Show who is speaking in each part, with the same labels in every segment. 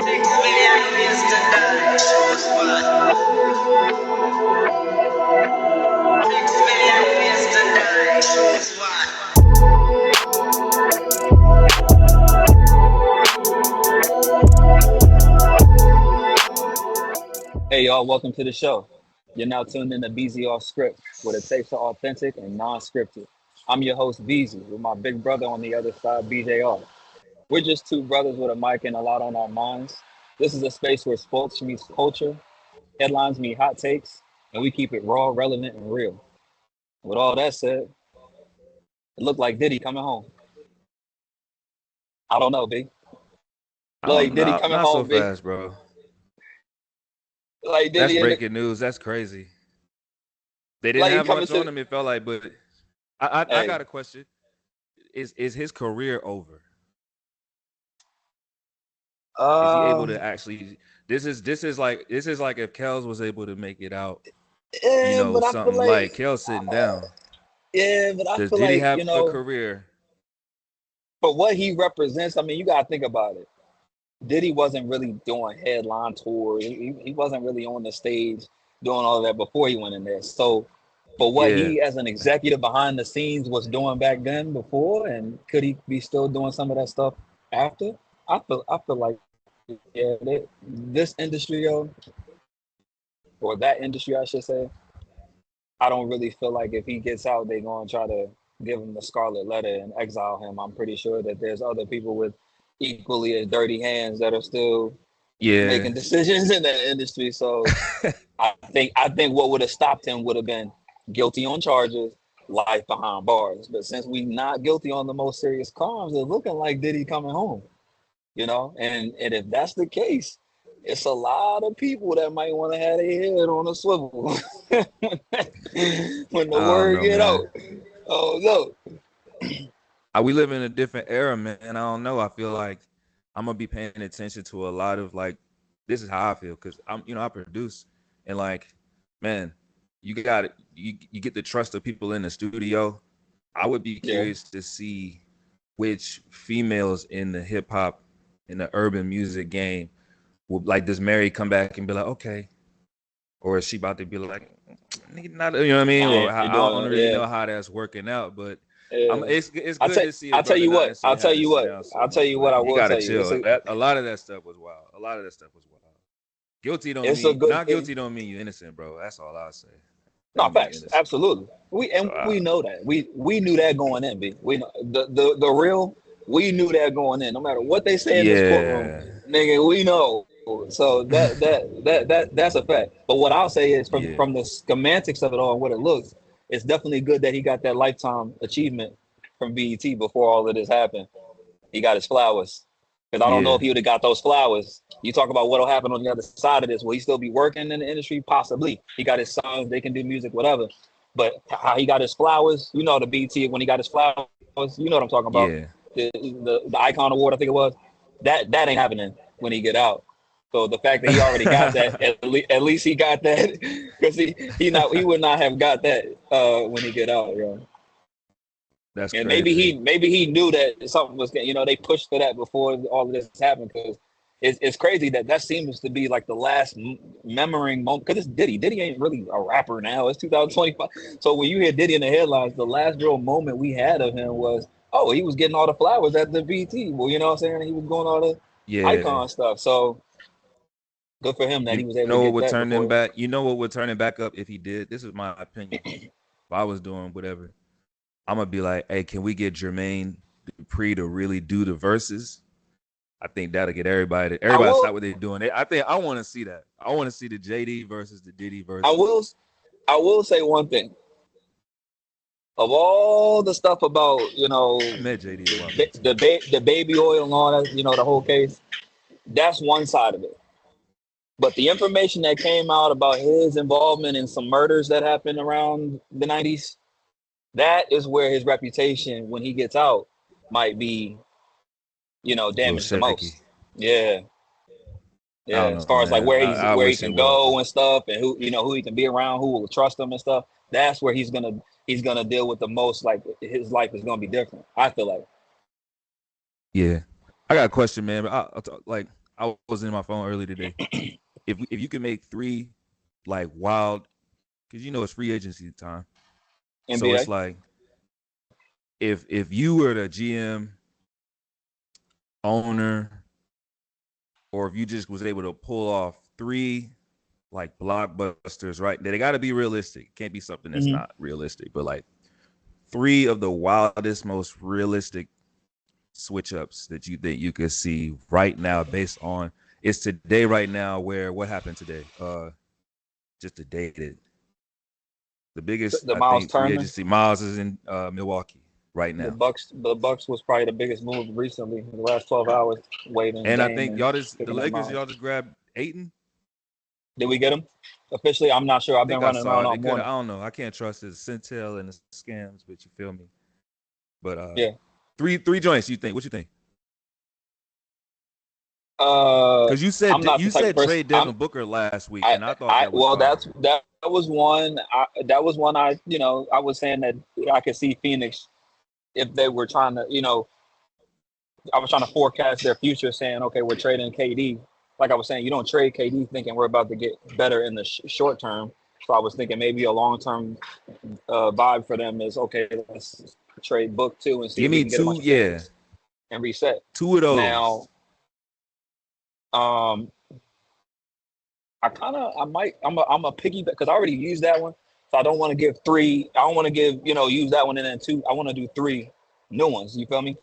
Speaker 1: Take a million ways to die. Choose one. Take a million ways to die. Choose one.
Speaker 2: Hey y'all, welcome to the show. You're now tuned in to BEEZY Off Script, where the tapes are authentic and non-scripted. I'm your host BEEZY, with my big brother on the other side, BJR. We're just two brothers with a mic and a lot on our minds. This is a space where sports meets culture, headlines meet hot takes, and we keep it raw, relevant, and real. With all that said, it looked like Diddy coming home. I don't know, B.
Speaker 3: I
Speaker 2: Like
Speaker 3: don't
Speaker 2: Diddy
Speaker 3: not
Speaker 2: coming
Speaker 3: not so
Speaker 2: home, B.
Speaker 3: fast, bro.
Speaker 2: Like
Speaker 3: That's
Speaker 2: Diddy in the,
Speaker 3: breaking news. That's crazy. They didn't
Speaker 2: like he
Speaker 3: have
Speaker 2: coming
Speaker 3: much on
Speaker 2: to.
Speaker 3: him, it felt like, but I
Speaker 2: Hey,
Speaker 3: got a question. Is his career over? Is he able
Speaker 2: uh,
Speaker 3: to actually this is like if Kels was able to make it out,
Speaker 2: yeah, but I feel
Speaker 3: something
Speaker 2: like,
Speaker 3: like Kels sitting
Speaker 2: uh,
Speaker 3: down.
Speaker 2: yeah, but I
Speaker 3: Does
Speaker 2: feel
Speaker 3: Diddy
Speaker 2: like
Speaker 3: have a career?
Speaker 2: for what he represents. I mean, you gotta think about it. Diddy wasn't really doing headline tours. He wasn't really on the stage doing all that before he went in there. So, for what
Speaker 3: Yeah.
Speaker 2: he as an executive behind the scenes was doing back then before, and could he be still doing some of that stuff after? I feel like yeah, this industry, yo, or that industry, I should say, I don't really feel like if he gets out, they're gonna try to give him the scarlet letter and exile him. I'm pretty sure that there's other people with equally as dirty hands that are still
Speaker 3: Yeah.
Speaker 2: making decisions in that industry. So I think what would have stopped him would have been guilty on charges, life behind bars. But since we not guilty on the most serious crimes, it's looking like Diddy coming home. And if that's the case, it's a lot of people that might want to have their head on a swivel when the
Speaker 3: I don't
Speaker 2: word
Speaker 3: know,
Speaker 2: get
Speaker 3: man.
Speaker 2: out. Oh no.
Speaker 3: We live in a different era, man. I don't know. I feel like I'm gonna be paying attention to a lot of like this is how I feel because I produce and like, man, you got it. You get the trust of people in the studio. I would be
Speaker 2: Yeah.
Speaker 3: curious to see which females in the hip hop in the urban music game will like does Mary come back and be like, okay, or is she about to be like, "Nigga, not you know what I mean?
Speaker 2: I
Speaker 3: Or
Speaker 2: ain't
Speaker 3: I don't
Speaker 2: doing
Speaker 3: really
Speaker 2: yeah.
Speaker 3: know how that's working out, but
Speaker 2: Yeah.
Speaker 3: it's
Speaker 2: I
Speaker 3: good
Speaker 2: tell
Speaker 3: to see a
Speaker 2: I tell
Speaker 3: brother
Speaker 2: you
Speaker 3: not
Speaker 2: what, I'll
Speaker 3: necessarily
Speaker 2: tell
Speaker 3: having to
Speaker 2: you
Speaker 3: sit
Speaker 2: what,
Speaker 3: down so
Speaker 2: I'll tell
Speaker 3: much.
Speaker 2: you what
Speaker 3: Like
Speaker 2: I
Speaker 3: you
Speaker 2: will
Speaker 3: gotta
Speaker 2: tell you.
Speaker 3: chill. That a lot of that stuff was wild. A lot of that stuff was wild. Guilty don't
Speaker 2: It's a
Speaker 3: mean
Speaker 2: good
Speaker 3: not
Speaker 2: thing.
Speaker 3: guilty don't mean you innocent, bro. That's all I'll say. That
Speaker 2: No
Speaker 3: don't mean you
Speaker 2: facts,
Speaker 3: innocent.
Speaker 2: absolutely.
Speaker 3: So
Speaker 2: We know that. We knew that going in, B. We know the real. We knew that going in. No matter what they say in this courtroom,
Speaker 3: yeah.
Speaker 2: nigga, we know. So that's a fact. But what I'll say is
Speaker 3: Yeah.
Speaker 2: from the schematics of it all and what it looks, it's definitely good that he got that lifetime achievement from BET before all of this happened. He got his flowers. Because I don't know
Speaker 3: Yeah.
Speaker 2: if he would have got those flowers. You talk about what'll happen on the other side of this. Will he still be working in the industry? Possibly. He got his sons, they can do music, whatever. But how he got his flowers, the BT when he got his flowers, you know what I'm talking about.
Speaker 3: Yeah.
Speaker 2: The Icon Award, I think it was. That ain't happening when he get out. So the fact that he already got that, at least he got that, because he would not have got that when he get out, yo.
Speaker 3: That's
Speaker 2: And
Speaker 3: crazy.
Speaker 2: maybe he knew that something was, they pushed for that before all of this happened, because it's crazy that seems to be like the last memorying moment, because it's Diddy. Diddy ain't really a rapper now. It's 2025. So when you hear Diddy in the headlines, the last real moment we had of him was, oh, he was getting all the flowers at the BT. Well, you know what I'm saying? He was doing all the
Speaker 3: Yeah.
Speaker 2: icon stuff. So good for him that he
Speaker 3: You
Speaker 2: was able to
Speaker 3: know what
Speaker 2: get
Speaker 3: would
Speaker 2: that
Speaker 3: turn them
Speaker 2: before.
Speaker 3: back? You know what would turn him back up if he did? This is my opinion. If I was doing whatever, I'm gonna be like, hey, can we get Jermaine Dupri to really do the verses? I think that'll get
Speaker 2: I
Speaker 3: everybody stop
Speaker 2: will
Speaker 3: what they're doing. I think I want to see that. I want to see the JD versus the Diddy
Speaker 2: I
Speaker 3: versus.
Speaker 2: will I will say one thing. Of all the stuff about
Speaker 3: I met JD a while
Speaker 2: the
Speaker 3: back too.
Speaker 2: the baby oil and all that, the whole case, that's one side of it. But the information that came out about his involvement in some murders that happened around the 90s, that is where his reputation when he gets out might be,
Speaker 3: A little
Speaker 2: damaged the
Speaker 3: shaky.
Speaker 2: most. Yeah.
Speaker 3: I
Speaker 2: Yeah,
Speaker 3: don't
Speaker 2: as
Speaker 3: know,
Speaker 2: far as like
Speaker 3: man. I
Speaker 2: where he
Speaker 3: wish it
Speaker 2: can
Speaker 3: was.
Speaker 2: go and stuff, and who he can be around, who will trust him and stuff. That's where he's gonna deal with the most. Like his life is gonna be different. I feel like.
Speaker 3: Yeah, I got a question, man. Like I was in my phone earlier today. If you can make 3 like wild, because you know it's free agency time, so
Speaker 2: NBA.
Speaker 3: it's like if you were the GM, owner, or if you just was able to pull off 3 like blockbusters, right? They got to be realistic. It can't be something that's
Speaker 2: Mm-hmm.
Speaker 3: not realistic, but like 3 of the wildest, most realistic switch ups that you think you could see right now based on it's today right now where what happened today? Just the day that the biggest
Speaker 2: The
Speaker 3: I
Speaker 2: Miles
Speaker 3: think free
Speaker 2: Turner.
Speaker 3: agency Miles is in Milwaukee right
Speaker 2: The
Speaker 3: now.
Speaker 2: Bucks. The Bucks was probably the biggest move recently in the last 12 hours. Waving
Speaker 3: And I
Speaker 2: Dame
Speaker 3: think
Speaker 2: and
Speaker 3: y'all just the
Speaker 2: picking up
Speaker 3: Lakers
Speaker 2: Miles.
Speaker 3: y'all just grabbed Aiton.
Speaker 2: Did we get him officially? I'm not sure.
Speaker 3: I
Speaker 2: I've been
Speaker 3: think I
Speaker 2: running
Speaker 3: saw
Speaker 2: around
Speaker 3: it.
Speaker 2: all
Speaker 3: It could I
Speaker 2: morning.
Speaker 3: don't know. I can't trust his Centel and the scams, but you feel me. But
Speaker 2: Yeah.
Speaker 3: three joints. You think? What you think?
Speaker 2: Uh,
Speaker 3: Because you
Speaker 2: I'm
Speaker 3: said
Speaker 2: not the
Speaker 3: you
Speaker 2: type of
Speaker 3: said
Speaker 2: person.
Speaker 3: trade Devin Booker last week, and I thought that was
Speaker 2: Well,
Speaker 3: fire.
Speaker 2: that was one. That was one. I was saying that I could see Phoenix if they were trying to, I was trying to forecast their future, saying, okay, we're trading KD. Like I was saying, you don't trade KD thinking we're about to get better in the short term. So I was thinking maybe a long term vibe for them is okay. Let's trade Book too and see
Speaker 3: Give
Speaker 2: if we
Speaker 3: me
Speaker 2: can get a
Speaker 3: two,
Speaker 2: bunch of
Speaker 3: yeah,
Speaker 2: picks and reset.
Speaker 3: 2 of
Speaker 2: Now,
Speaker 3: those.
Speaker 2: um, I'm a piggyback because I already used that one, so I don't want to give 3. I don't want to give use that one and then 2. I want to do 3 new ones. You feel me?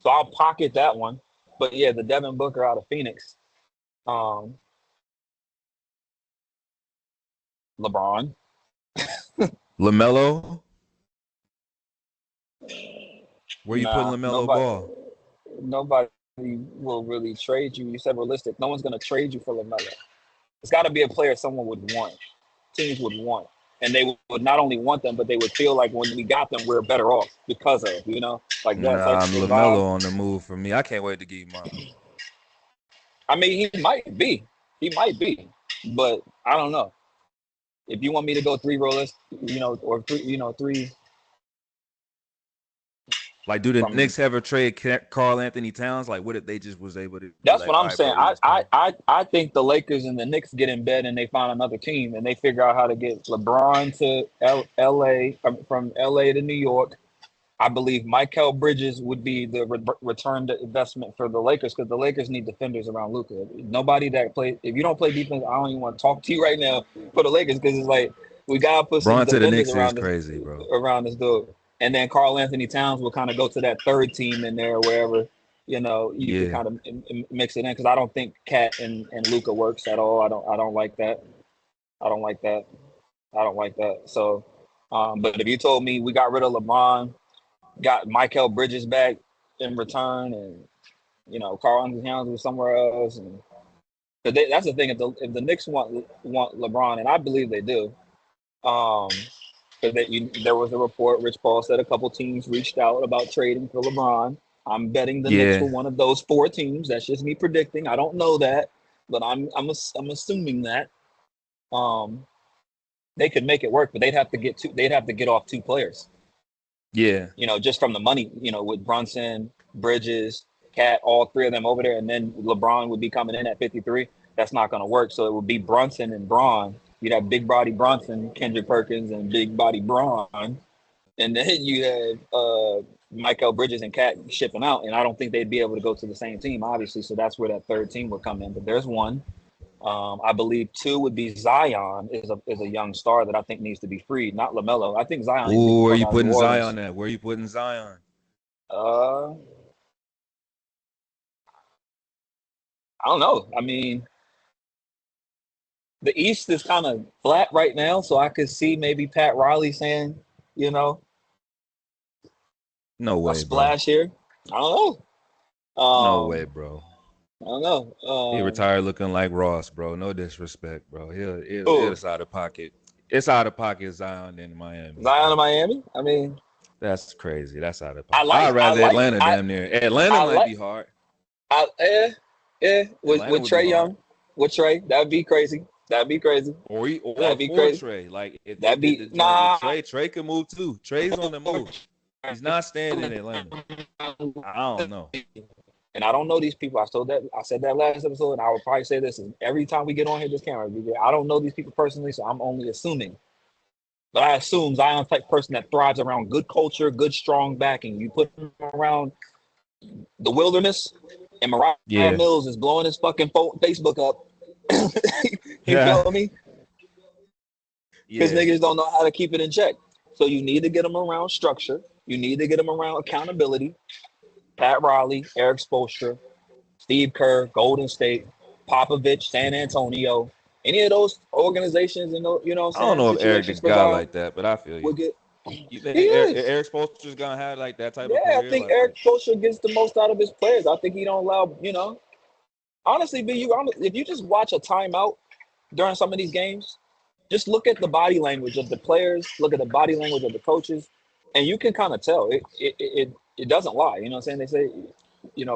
Speaker 2: So I'll pocket that one. But yeah, the Devin Booker out of Phoenix, um, LeBron.
Speaker 3: LaMelo, where you putting
Speaker 2: Nah,
Speaker 3: LaMelo Ball?
Speaker 2: nobody will really trade you. You said realistic. No one's gonna trade you for LaMelo. It's got to be a player someone would want. Teams would want, and they would not only want them, but they would feel like when we got them, we're better off because of like that type
Speaker 3: Nah,
Speaker 2: of
Speaker 3: LaMelo
Speaker 2: vibe.
Speaker 3: on the move for me. I can't wait to give you mine.
Speaker 2: I mean, he might be, but I don't know. If you want me to go 3 rollers, or 3, 3
Speaker 3: Like, do the
Speaker 2: from.
Speaker 3: Knicks ever trade Carl Anthony Towns? Like, what if they just was able to be
Speaker 2: That's
Speaker 3: like,
Speaker 2: what
Speaker 3: all
Speaker 2: I'm
Speaker 3: right,
Speaker 2: saying.
Speaker 3: bro, we just pay.
Speaker 2: I think the Lakers and the Knicks get in bed and they find another team and they figure out how to get LeBron to L.A. from L.A. to New York. I believe Mikal Bridges would be the return investment for the Lakers because the Lakers need defenders around Luka. Nobody that plays. If you don't play defense, I don't even want to talk to you right now for the Lakers because it's like we gotta put some
Speaker 3: Bron to the
Speaker 2: defenders
Speaker 3: Knicks is crazy, bro.
Speaker 2: around this dude. And then Carl Anthony Towns will kind of go to that third team in there, wherever you could
Speaker 3: Yeah,
Speaker 2: kind of mix it in because I don't think Cat and Luka works at all. I don't like that. I don't like that. I don't like that. So, but if you told me we got rid of LeBron, got Mikal Bridges back in return, and Carl Anthony Towns was somewhere else, and that's the thing. If the Knicks want LeBron, and I believe they do, because there was a report. Rich Paul said a couple teams reached out about trading for LeBron. I'm betting the Knicks
Speaker 3: yeah,
Speaker 2: were one of those 4 teams. That's just me predicting. I don't know that, but I'm assuming that um, they could make it work, but they'd have to get 2. They'd have to get off 2 players.
Speaker 3: yeah,
Speaker 2: Just from the money. With Brunson, Bridges, Cat, all 3 of them over there, and then LeBron would be coming in at 53. That's not going to work. So it would be Brunson and Braun. You'd have big body Brunson, Kendrick Perkins, and big body Braun. And then you had Mikal Bridges and Cat shipping out, and I don't think they'd be able to go to the same team, obviously. So that's where that third team would come in. But there's one. I believe 2 would be Zion is a young star that I think needs to be freed, not LaMelo. I think Zion needs to
Speaker 3: Ooh, where
Speaker 2: come
Speaker 3: you
Speaker 2: out of New
Speaker 3: putting
Speaker 2: Orleans.
Speaker 3: Zion at? Where you putting Zion?
Speaker 2: Uh, I don't know. I mean, the East is kind of flat right now, so I could see maybe Pat Riley saying, you know,
Speaker 3: No
Speaker 2: a
Speaker 3: way, bro.
Speaker 2: splash here. I don't know.
Speaker 3: No way, bro.
Speaker 2: I don't know.
Speaker 3: He retired looking like Ross, bro. No disrespect, bro.
Speaker 2: Oh,
Speaker 3: It's out of pocket. It's out of pocket Zion in Miami,
Speaker 2: Zion of
Speaker 3: bro.
Speaker 2: Miami. I mean,
Speaker 3: That's crazy. That's out of
Speaker 2: I
Speaker 3: pocket. I'd
Speaker 2: like, I
Speaker 3: rather
Speaker 2: like,
Speaker 3: Atlanta damn near. Atlanta
Speaker 2: I
Speaker 3: might
Speaker 2: like,
Speaker 3: be hard.
Speaker 2: I
Speaker 3: Atlanta
Speaker 2: with
Speaker 3: would be
Speaker 2: Trey
Speaker 3: hard.
Speaker 2: Young, with Trey, that'd be crazy. That'd be crazy.
Speaker 3: Or
Speaker 2: That'd be
Speaker 3: for
Speaker 2: crazy.
Speaker 3: Trey. Like if they
Speaker 2: That'd
Speaker 3: did
Speaker 2: be
Speaker 3: the joint with
Speaker 2: nah.
Speaker 3: Trey, Trey can move too. Trey's on the move. He's not staying in Atlanta. I don't know.
Speaker 2: And I don't know these people. I said that last episode, and I would probably say this every time we get on here, this camera. I don't know these people personally, so I'm only assuming. But I assume Zion's the type of person that thrives around good culture, good strong backing. You put him around the wilderness, and Mariah
Speaker 3: Yeah.
Speaker 2: Mills is blowing his fucking Facebook up. You
Speaker 3: Yeah.
Speaker 2: feel me? Because
Speaker 3: Yeah.
Speaker 2: niggas don't know how to keep it in check. So you need to get them around structure. You need to get them around accountability. Pat Riley, Eric Spoelstra, Steve Kerr, Golden State, Popovich, San Antonio. Any of those organizations and those, you know what
Speaker 3: I don't
Speaker 2: I'm saying,
Speaker 3: know if Eric the
Speaker 2: situations for
Speaker 3: guy
Speaker 2: Zion
Speaker 3: like that, but I feel you.
Speaker 2: would get.
Speaker 3: You
Speaker 2: He
Speaker 3: think
Speaker 2: is.
Speaker 3: Eric Spoelstra's gonna have like that type of
Speaker 2: Yeah, I
Speaker 3: career?
Speaker 2: think
Speaker 3: Like,
Speaker 2: Eric Spoelstra gets the most out of his players. I think he don't allow, honestly, if you just watch a timeout during some of these games, just look at the body language of the players, look at the body language of the coaches, and you can kind of tell it doesn't lie. You know what I'm saying? They say,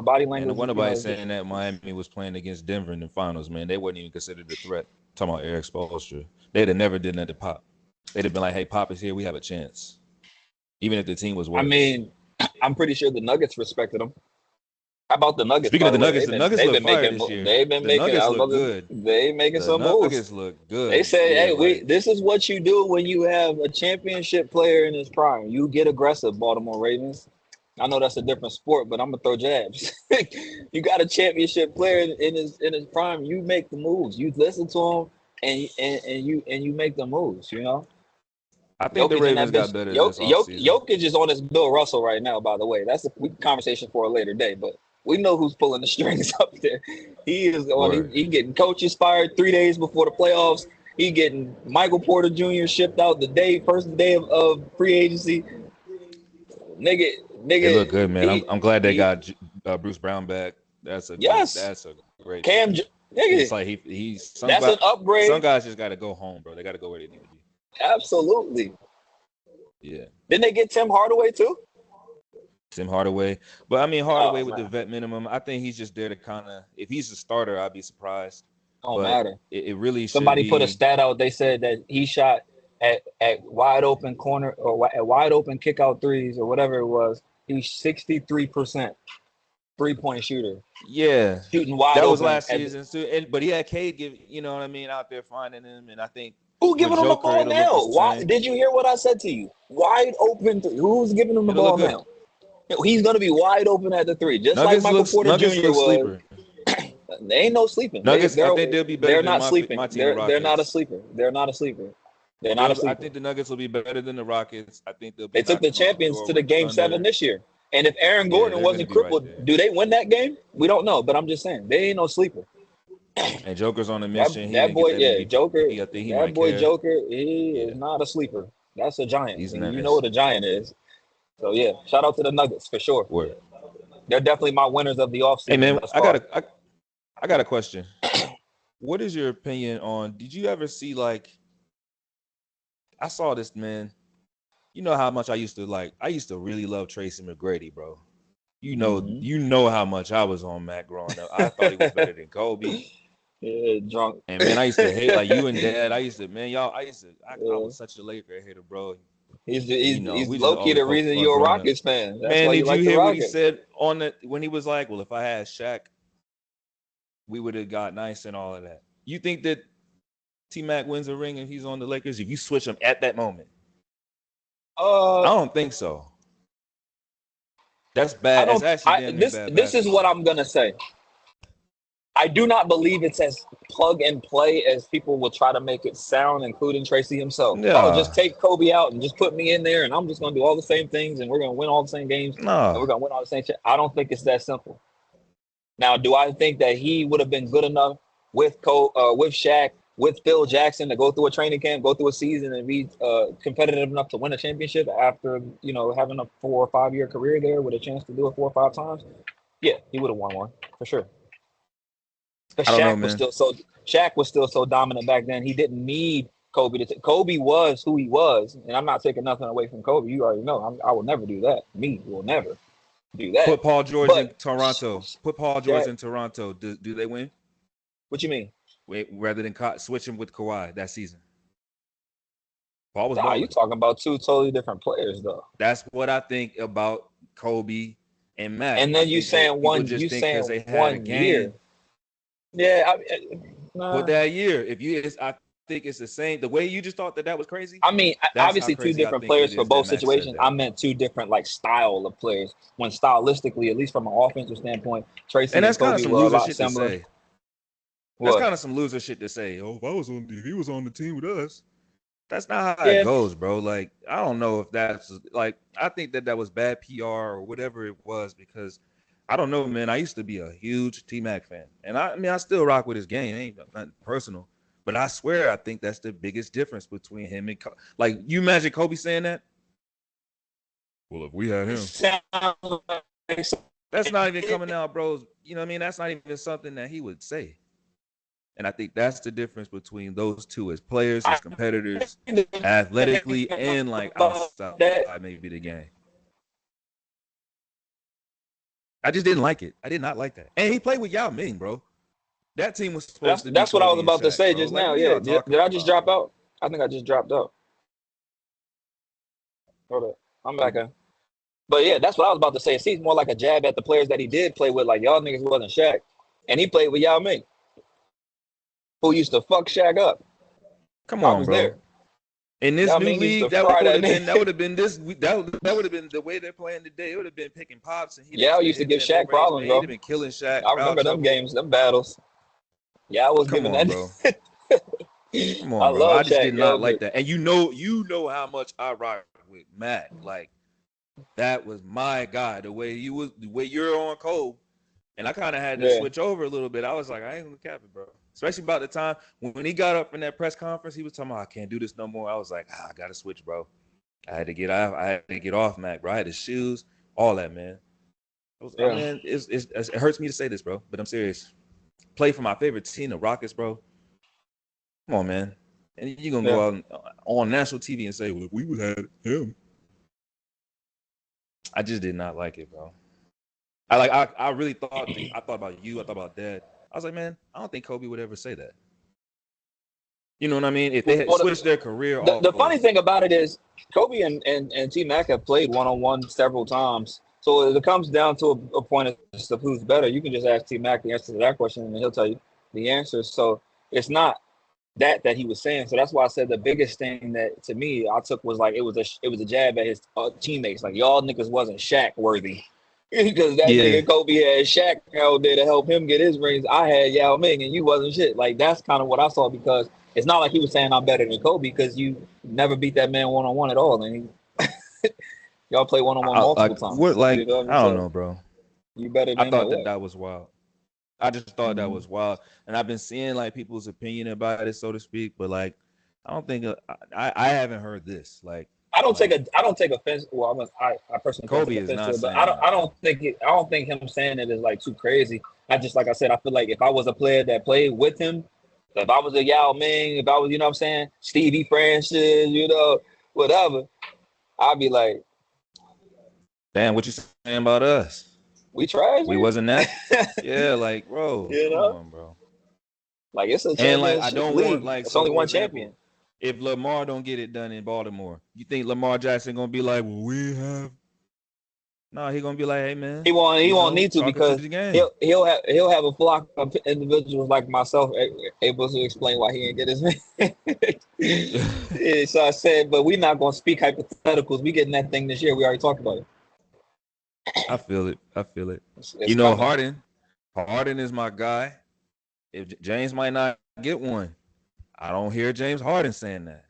Speaker 2: body
Speaker 3: man,
Speaker 2: language,
Speaker 3: one nobody saying that Miami was playing against Denver in the finals, man. They wasn't even considered a threat. Talking about Eric Spoelstra, they'd have never did that to Pop. They'd have been like, "Hey, Pop is here. We have a chance." Even if the team was
Speaker 2: I
Speaker 3: worse.
Speaker 2: mean, I'm pretty sure the Nuggets respected him. How about the Nuggets?
Speaker 3: Speaking
Speaker 2: By
Speaker 3: of
Speaker 2: the
Speaker 3: the
Speaker 2: way,
Speaker 3: Nuggets, the Nuggets
Speaker 2: they've
Speaker 3: look
Speaker 2: been
Speaker 3: fire
Speaker 2: making
Speaker 3: this year.
Speaker 2: they've been
Speaker 3: The
Speaker 2: making. I
Speaker 3: Nuggets
Speaker 2: was
Speaker 3: look
Speaker 2: about to
Speaker 3: good.
Speaker 2: they making
Speaker 3: The
Speaker 2: some moves.
Speaker 3: Nuggets look
Speaker 2: They
Speaker 3: good.
Speaker 2: say,
Speaker 3: Yeah,
Speaker 2: hey,
Speaker 3: like
Speaker 2: this is what you do when you have a championship player in his prime. You get aggressive, Baltimore Ravens. I know that's a different sport, but I'm gonna throw jabs. You got a championship player in his prime. You make the moves. You listen to him, and you make the moves.
Speaker 3: I think the
Speaker 2: Jokic in that
Speaker 3: Ravens got
Speaker 2: bitch.
Speaker 3: better this offseason.
Speaker 2: Jokic is on his Bill Russell right now. By the way, that's a conversation for a later day. But we know who's pulling the strings up there. He is on.
Speaker 3: Word.
Speaker 2: He getting coaches fired 3 days before the playoffs. He getting Michael Porter Jr. shipped out first day of free agency. Nigga,
Speaker 3: They
Speaker 2: nigga.
Speaker 3: look good, man. I'm glad they got Bruce Brown back. That's a great
Speaker 2: Yes,
Speaker 3: thing.
Speaker 2: Cam.
Speaker 3: It's
Speaker 2: Nigga,
Speaker 3: like he's
Speaker 2: that's an
Speaker 3: some
Speaker 2: upgrade.
Speaker 3: guys just got to go home, bro. They got to go where they need to be.
Speaker 2: Absolutely.
Speaker 3: Yeah,
Speaker 2: Didn't they get Tim Hardaway too?
Speaker 3: Tim Hardaway, but I mean Hardaway
Speaker 2: Oh
Speaker 3: with the
Speaker 2: man,
Speaker 3: vet minimum. I think he's just there to kind of. If he's a starter, I'd be surprised.
Speaker 2: don't
Speaker 3: But
Speaker 2: matter.
Speaker 3: it really should
Speaker 2: Somebody put a
Speaker 3: be.
Speaker 2: stat out. They said that he shot at wide open corner or at wide open kick out threes or whatever it was. He's 63% 3-point shooter,
Speaker 3: Yeah,
Speaker 2: shooting wide
Speaker 3: that was
Speaker 2: open.
Speaker 3: last season too. But he had Cade what I mean, out there finding him. And I think
Speaker 2: Who's
Speaker 3: with
Speaker 2: giving him the
Speaker 3: Joker,
Speaker 2: ball
Speaker 3: it'll look the
Speaker 2: now? Why
Speaker 3: same.
Speaker 2: did you hear what I said to you? Wide open. Who's giving him the
Speaker 3: It'll look
Speaker 2: ball
Speaker 3: good.
Speaker 2: now? He's gonna be wide open at the three, just like Michael Porter
Speaker 3: Nuggets
Speaker 2: Jr.
Speaker 3: look
Speaker 2: was.
Speaker 3: sleeper.
Speaker 2: They ain't no sleeping.
Speaker 3: Nuggets, I think they'll be better
Speaker 2: They're
Speaker 3: than
Speaker 2: not
Speaker 3: my
Speaker 2: sleeping.
Speaker 3: team, the
Speaker 2: They're not a
Speaker 3: Rockets.
Speaker 2: sleeper. They're not a sleeper. They're not a
Speaker 3: I
Speaker 2: sleeper.
Speaker 3: think the Nuggets will be better than the Rockets. I think they'll be
Speaker 2: They took the
Speaker 3: knocking on the
Speaker 2: champions
Speaker 3: door
Speaker 2: to the
Speaker 3: with the
Speaker 2: game 7
Speaker 3: Thunder.
Speaker 2: this year. And if Aaron
Speaker 3: Yeah,
Speaker 2: Gordon
Speaker 3: they're going to
Speaker 2: wasn't
Speaker 3: be right
Speaker 2: crippled,
Speaker 3: there.
Speaker 2: do they win that game? We don't know, but I'm just saying they ain't no sleeper.
Speaker 3: And Joker's on a mission. He
Speaker 2: That
Speaker 3: didn't get
Speaker 2: boy,
Speaker 3: that
Speaker 2: yeah, Joker.
Speaker 3: MVP. I think he
Speaker 2: That
Speaker 3: might
Speaker 2: boy
Speaker 3: care.
Speaker 2: Joker, he
Speaker 3: Yeah,
Speaker 2: is not a sleeper. That's a giant,
Speaker 3: he's
Speaker 2: and you know
Speaker 3: nice.
Speaker 2: what a giant is. So yeah, shout out to the Nuggets for sure.
Speaker 3: Word.
Speaker 2: They're definitely my winners of the
Speaker 3: Hey
Speaker 2: offseason
Speaker 3: man,
Speaker 2: thus far.
Speaker 3: I got a question. What is your opinion on? Did you ever see I saw this, man. You know how much I used to really love Tracy McGrady, bro. You know how much I was on Matt growing up. I thought he was better than Kobe.
Speaker 2: Yeah, drunk.
Speaker 3: And man, I used to hate like you and Dad. I
Speaker 2: Yeah.
Speaker 3: was such a Laker hater, bro.
Speaker 2: He's
Speaker 3: And
Speaker 2: he's
Speaker 3: we just
Speaker 2: low key
Speaker 3: always
Speaker 2: the
Speaker 3: poked
Speaker 2: reason
Speaker 3: fun
Speaker 2: you're a
Speaker 3: growing up.
Speaker 2: Rockets fan. That's
Speaker 3: Man,
Speaker 2: why you
Speaker 3: did you
Speaker 2: like the
Speaker 3: hear what he
Speaker 2: Rockets.
Speaker 3: said when he was like, well, if I had Shaq, we would have got nice and all of that. You think that T-Mac wins a ring and he's on the Lakers if you switch him at that moment? I don't think so. That's bad.
Speaker 2: I
Speaker 3: That's
Speaker 2: don't.
Speaker 3: actually damn near bad
Speaker 2: This is what
Speaker 3: basketball.
Speaker 2: I'm gonna say. I do not believe it's as plug and play as people will try to make it sound, including Tracy himself. Oh,
Speaker 3: Yeah.
Speaker 2: just take Kobe out and just put me in there, and I'm just gonna do all the same things, and we're gonna win all the same games, and we're
Speaker 3: No.
Speaker 2: gonna win all the same shit. I don't think it's that simple. Now, do I think that he would have been good enough with with Shaq, with Phil Jackson to go through a training camp, go through a season, and be competitive enough to win a championship after having a 4 or 5 year career there with a chance to do it 4 or 5 times? Yeah, he would have won one for sure. Because
Speaker 3: I don't know, man.
Speaker 2: Shaq was still so dominant back then. He didn't need Kobe to. Kobe was who he was, and I'm not taking nothing away from Kobe. You already know. I will never do that. Me will never do that.
Speaker 3: Put Paul George in
Speaker 2: But
Speaker 3: Toronto. Put Paul George
Speaker 2: Shaq,
Speaker 3: in Toronto. Do they win?
Speaker 2: what you mean?
Speaker 3: Wait, rather than switch him with Kawhi that season. Paul was
Speaker 2: Nah, you
Speaker 3: balling.
Speaker 2: talking about two totally different players, though.
Speaker 3: That's what I think about Kobe And Mac,
Speaker 2: And
Speaker 3: I
Speaker 2: then you
Speaker 3: think that
Speaker 2: saying
Speaker 3: people
Speaker 2: one,
Speaker 3: just
Speaker 2: you
Speaker 3: think because
Speaker 2: saying
Speaker 3: they had a
Speaker 2: 1 year.
Speaker 3: game
Speaker 2: Yeah,
Speaker 3: for
Speaker 2: nah.
Speaker 3: that year. I think it's the same. The way you just thought that was crazy.
Speaker 2: I mean,
Speaker 3: That's how
Speaker 2: obviously two
Speaker 3: crazy I
Speaker 2: different
Speaker 3: think
Speaker 2: players
Speaker 3: it
Speaker 2: for
Speaker 3: is that
Speaker 2: both
Speaker 3: Mac said
Speaker 2: situations. I
Speaker 3: that.
Speaker 2: meant two different like style of players. When stylistically, at least from an offensive standpoint,
Speaker 3: And
Speaker 2: Tracy and
Speaker 3: that's kind of
Speaker 2: Kobe
Speaker 3: some
Speaker 2: were a
Speaker 3: loser
Speaker 2: lot
Speaker 3: shit to
Speaker 2: similar.
Speaker 3: say. That's
Speaker 2: What?
Speaker 3: kind of some loser shit to say. Oh, if he was on the team with us. That's not how it
Speaker 2: Yeah.
Speaker 3: goes, bro. Like, I don't know if that's like, I think that was bad PR or whatever it was because I don't know, man. I used to be a huge T Mac fan, and I mean, I still rock with his game. It ain't nothing personal, but I swear, I think that's the biggest difference between him and like, you imagine Kobe saying that? Well, if we had him, that's not even coming out, bro. You know what I mean? That's not even something that he would say. And I think that's the difference between those two as players, as competitors, athletically, and like outside
Speaker 2: that.
Speaker 3: maybe the game. I just didn't like it. I did not like that. And he played with Yao Ming, bro. That team was supposed to be
Speaker 2: That's what I was
Speaker 3: Kobe and
Speaker 2: about to
Speaker 3: Shaq,
Speaker 2: say
Speaker 3: bro.
Speaker 2: just
Speaker 3: Like,
Speaker 2: now.
Speaker 3: what are
Speaker 2: Yeah.
Speaker 3: y'all
Speaker 2: Did
Speaker 3: talking
Speaker 2: I just
Speaker 3: about,
Speaker 2: drop
Speaker 3: bro?
Speaker 2: out? I think I just dropped out. Hold up. I'm back in. But yeah, that's what I was about to say. It seems more like a jab at the players that he did play with. Like y'all niggas wasn't Shaq, and he played with Yao Ming, who used to fuck Shaq up.
Speaker 3: Come
Speaker 2: I
Speaker 3: on,
Speaker 2: was
Speaker 3: bro.
Speaker 2: there.
Speaker 3: In this
Speaker 2: Yao
Speaker 3: new
Speaker 2: Ming used to
Speaker 3: league,
Speaker 2: fry that
Speaker 3: that
Speaker 2: nigga.
Speaker 3: would have been this that would have been the way they're playing today. It would have been picking pops, and he'd have
Speaker 2: Yao
Speaker 3: been
Speaker 2: used to
Speaker 3: hitting
Speaker 2: give
Speaker 3: that mid
Speaker 2: Shaq
Speaker 3: range,
Speaker 2: problems,
Speaker 3: man. He'd
Speaker 2: bro.
Speaker 3: have been killing Shaq,
Speaker 2: I
Speaker 3: foul
Speaker 2: remember them
Speaker 3: trouble.
Speaker 2: games, them battles. Yeah, I was
Speaker 3: Come
Speaker 2: giving
Speaker 3: on,
Speaker 2: that.
Speaker 3: bro. Come
Speaker 2: I
Speaker 3: on, bro. I
Speaker 2: love
Speaker 3: just
Speaker 2: Shaq,
Speaker 3: did
Speaker 2: yo,
Speaker 3: not like
Speaker 2: but
Speaker 3: that. And you know how much I rock with Mac. Like, that was my guy. The way you're on Cole. And I kind of had to
Speaker 2: yeah,
Speaker 3: switch over a little bit. I was like, I ain't gonna cap it, bro. Especially about the time when he got up in that press conference, he was talking about, I can't do this no more. I was like, I gotta switch, bro. I had to get off. I had to get off, Mac, bro. I had the shoes, all that, man. I
Speaker 2: yeah,
Speaker 3: mean, it hurts me to say this, bro, but I'm serious. Play for my favorite team, the Rockets, bro. Come on, man. And you're gonna
Speaker 2: yeah.
Speaker 3: go out on national TV and say, well, if we would have him. I just did not like it, bro. I really thought I thought about you. I thought about Dad. I was like, man, I don't think Kobe would ever say that. You know what I mean? If they had
Speaker 2: Well,
Speaker 3: switched their career
Speaker 2: the
Speaker 3: off
Speaker 2: funny
Speaker 3: of
Speaker 2: thing about it is Kobe and T Mac have played one on one several times. So if it comes down to a point of who's better, you can just ask T Mac the answer to that question, and he'll tell you the answer. So it's not that he was saying. So that's why I said the biggest thing that to me I took was like it was a jab at his teammates. Like y'all niggas wasn't Shaq worthy. Because that
Speaker 3: yeah,
Speaker 2: nigga Kobe had Shaq out there to help him get his rings. I had Yao Ming and you wasn't shit. Like that's kind of what I saw because it's not like he was saying I'm better than Kobe because you never beat that man one on one at all. And y'all play one on one multiple
Speaker 3: what
Speaker 2: times. You
Speaker 3: like
Speaker 2: know what I mean?
Speaker 3: I don't
Speaker 2: So
Speaker 3: know, bro.
Speaker 2: you better than
Speaker 3: I
Speaker 2: him at
Speaker 3: thought that
Speaker 2: what?
Speaker 3: that was wild. I just thought that
Speaker 2: Mm-hmm.
Speaker 3: was wild, and I've been seeing like people's opinion about it, so to speak. But like, I don't think I haven't heard this. Like
Speaker 2: I don't take offense. Well, I personally don't take
Speaker 3: Kobe is
Speaker 2: offense to
Speaker 3: not
Speaker 2: it, but
Speaker 3: saying that, bro.
Speaker 2: I don't think him saying it is like too crazy. I just like I said, I feel like if I was a player that played with him, if I was a Yao Ming, if I was, you know what I'm saying, Stevie Francis, you know, whatever, I'd be like,
Speaker 3: Damn, what you saying about us?
Speaker 2: we trash,
Speaker 3: We
Speaker 2: man.
Speaker 3: wasn't that. Yeah, like, bro,
Speaker 2: You
Speaker 3: come
Speaker 2: know,
Speaker 3: on, bro.
Speaker 2: like it's a
Speaker 3: And like, I
Speaker 2: championship
Speaker 3: don't want
Speaker 2: league.
Speaker 3: like,
Speaker 2: It's
Speaker 3: so
Speaker 2: only
Speaker 3: for
Speaker 2: one champion.
Speaker 3: example, if Lamar don't get it done in Baltimore, you think Lamar Jackson gonna be like, well, we have? No, he gonna be like, hey man,
Speaker 2: He
Speaker 3: you
Speaker 2: won't
Speaker 3: know,
Speaker 2: need to
Speaker 3: talking to
Speaker 2: because
Speaker 3: the game.
Speaker 2: he'll have a flock of individuals like myself able to explain why he ain't get his man. Yeah, so I said, but we're not gonna speak hypotheticals. We getting that thing this year. We already talked about it.
Speaker 3: I feel it. I feel it.
Speaker 2: It's
Speaker 3: You know,
Speaker 2: coming.
Speaker 3: Harden is my guy. If James might not get one, I don't hear James Harden saying that.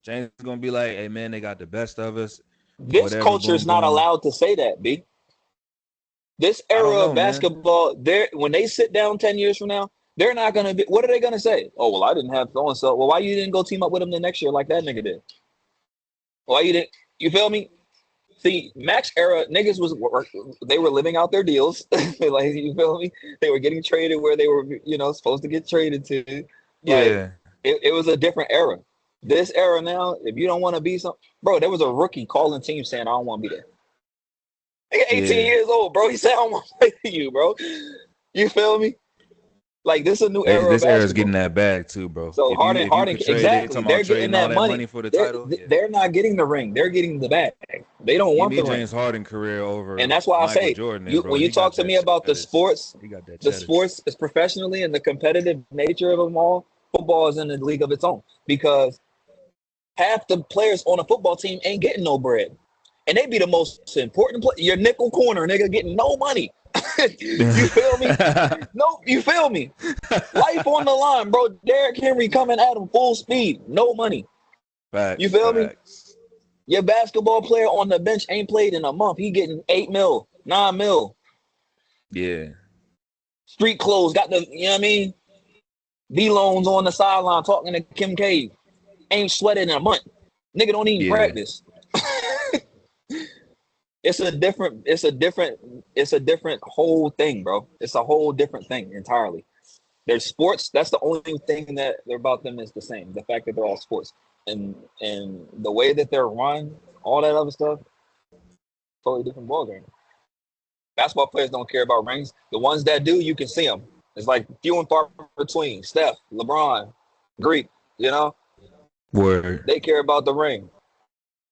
Speaker 3: James is gonna be like, hey man, they got the best of us,
Speaker 2: This
Speaker 3: whatever,
Speaker 2: culture is
Speaker 3: boom,
Speaker 2: not
Speaker 3: boom.
Speaker 2: allowed to say that, B. This
Speaker 3: I don't
Speaker 2: era of
Speaker 3: know, man.
Speaker 2: basketball, when they sit down 10 years from now, they're not gonna be. What are they gonna say? Oh well, I didn't have so and so. Well, why you didn't go team up with him the next year like that nigga did? Why you didn't? You feel me? See, Max era niggas they were living out their deals. Like you feel me? They were getting traded where they were, you know, supposed to get traded to. Like
Speaker 3: Yeah.
Speaker 2: it was a different era. This era now, if you don't want to be some bro, there was a rookie calling teams saying I don't want to be there. Nigga 18
Speaker 3: Yeah.
Speaker 2: years old, bro. He said I don't want to play for you, bro. You feel me? Like this is a new era of
Speaker 3: This era is getting
Speaker 2: basketball.
Speaker 3: that bag too, bro.
Speaker 2: So
Speaker 3: If you
Speaker 2: Harden,
Speaker 3: could trade, they
Speaker 2: exactly.
Speaker 3: talking about
Speaker 2: They're getting
Speaker 3: trading all
Speaker 2: that
Speaker 3: that
Speaker 2: money.
Speaker 3: money for the
Speaker 2: They're
Speaker 3: title. Yeah,
Speaker 2: they're not getting the ring. They're getting the bag. They don't
Speaker 3: give
Speaker 2: want
Speaker 3: me
Speaker 2: the ring.
Speaker 3: James Harden career
Speaker 2: And
Speaker 3: over
Speaker 2: that's why I
Speaker 3: Michael
Speaker 2: say
Speaker 3: Jordan, then,
Speaker 2: you
Speaker 3: bro.
Speaker 2: when you
Speaker 3: He
Speaker 2: talk
Speaker 3: got
Speaker 2: to
Speaker 3: that
Speaker 2: me about
Speaker 3: cheddars. He got that
Speaker 2: the
Speaker 3: cheddars.
Speaker 2: sports is professionally and the competitive nature of them all, football is in a league of its own because half the players on a football team ain't getting no bread. And they be the most important play. Your nickel corner, nigga, getting no money. You feel me? No, you feel me? Life on the line, bro. Derrick Henry coming at him full speed, no money. You
Speaker 3: Facts,
Speaker 2: feel me?
Speaker 3: facts.
Speaker 2: Your basketball player on the bench ain't played in a month. He getting 8 mil, 9 mil.
Speaker 3: Yeah,
Speaker 2: Street clothes, got the, you know what I mean? V-Loans on the sideline talking to Kim K. Ain't sweated in a month. Nigga don't even
Speaker 3: yeah,
Speaker 2: practice. It's a different whole thing, bro. It's a whole different thing entirely. There's sports. That's the only thing that about them is the same. The fact that they're all sports and the way that they're run, all that other stuff, totally different ballgame. Basketball players don't care about rings. The ones that do, you can see them. It's like few and far between. Steph, LeBron, Greek. You know,
Speaker 3: word.
Speaker 2: they care about the ring.